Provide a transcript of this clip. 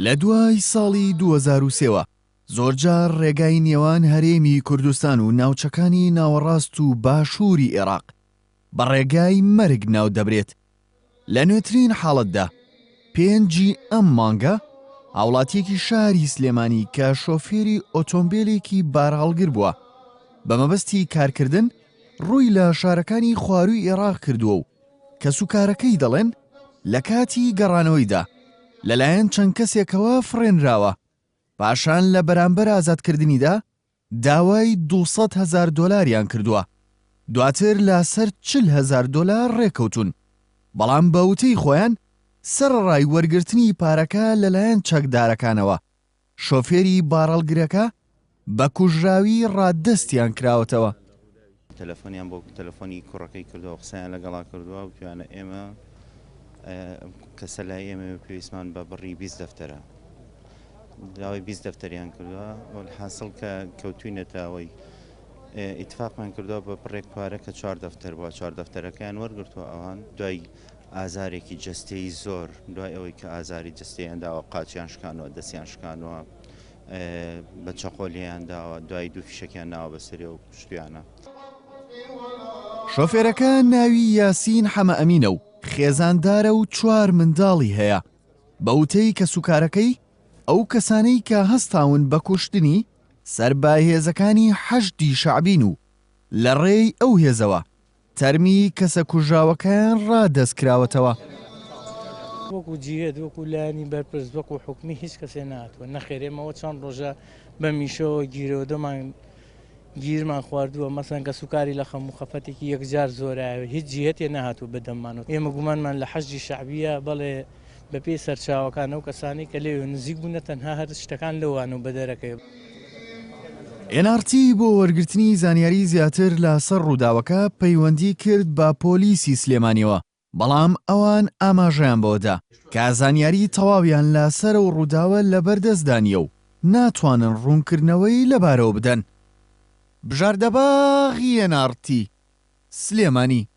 لە دوای ساڵی 2023ەوە زۆرجار ڕێگای نێوان هەرێمی کوردستان و ناوچەکانی ناوەڕاست و باشووری عێراق بە ڕێگای مەرگ ناو دەبرێت. لە نوێترین حاڵەتدا پێنجی ئەم مانگە هاوڵاتیەکی شاری سلێمانی کە شۆفێری ئۆتۆمبیلێکی بارهەڵگر بووە بە مەبەستی کارکردن ڕووی لە شارەکانی خواروی عێراق کردووە و کەسوکارەکەی دەڵێن لە کاتی گەڕانەوەیدا لەلایەن چەند کەسێکەوە فڕێنراوە، پاشان لە بەرامبەر ئازادکردنیدا داوای $200,000 کردووە، دواتر لە سەر $40,000 ڕێکەوتون، بەڵام بە وتەی خۆیان سەرڕای وەرگرتنی پارەکە لەلایەن چەکدارەکانەوە شۆفێری بارهەڵگرەکە بە کوژراوی ڕاددەستیان کراوەتەوە. تەلەفۆنیان بۆ تەلەفۆنی کوڕەکەی کردووە، قسەیان لەگەڵا کردووە و توانە ئێمە کەسە لای ئێمە پێویستمان بە بڕی 20 دەفتەرە داوای 20 دەفتەریان کردووە حاصل کە کەوتوینەتەوەی ئیتفاقمان کردووە بە بڕێک پارە کە 4 دەفتەر بووە، 4 دەفتەرەکەیان وەرگرتووە. ئەوان دوای ئازارێکی جەستەی زۆر، دوای ئەوەی کە ئازاری جەستەیان داوە، قاچیان شکانەوە، دەستیان شکانەوە، بە چەقۆلیان داوە، دوای دوو فیشەکیان ناوە بەسەری و کوشتیانە. شۆفێرەکە ناوی یاسین حەمە ئەمینە و خێزاندارە و 4 منداڵی هەیە. بە وتەی کەسوکارەکەی ئەو کەسانەی کە هەستاون بە کوشتنی سەرباهێزەکانی حەشدی شەعبین و لە ڕێی ئەو هێزەوە تەرمی کەسە کوژراوەکەیان ڕادەستکراوەتەوە. وەکو جیهێد وەکو لایانی بەرپرس وەکو حکومی هیچ کەسێ ناتوە نەخێرێمەوە چەند ڕۆژە بە میشەوە گیرۆدەمان گیرمان خواردووە، مەسەن کە سوکاری لە خەم و خەفەتێکی یەکجار زۆرایەوە، هیچ جیهەتێ نەهاتوو بەدەممانەوە. ئێمە گومانمان لە حەشدی شەعبیە، بەڵێ بەپێی سەرچاوەکان ئەو کەسانی کە لێوێ نزیک بوونە تەنها هەر شتەکان لەوان و بەدەرەکەی. NRT بۆ وەرگرتنی زانیاری زیاتر لەسەر ڕووداوەکە پەیوەندی کرد بە پۆلیسی سلێمانیەوە، بەڵام ئەوان ئاماژەیان بۆدا کە زانیاری تەواویان لەسەر و ڕووداوە لەبەردەستدانیە و ناتوانن ڕوونکردنەوەی لەبارەوە بدەن. بژاردەباغی NRT سلێمانی.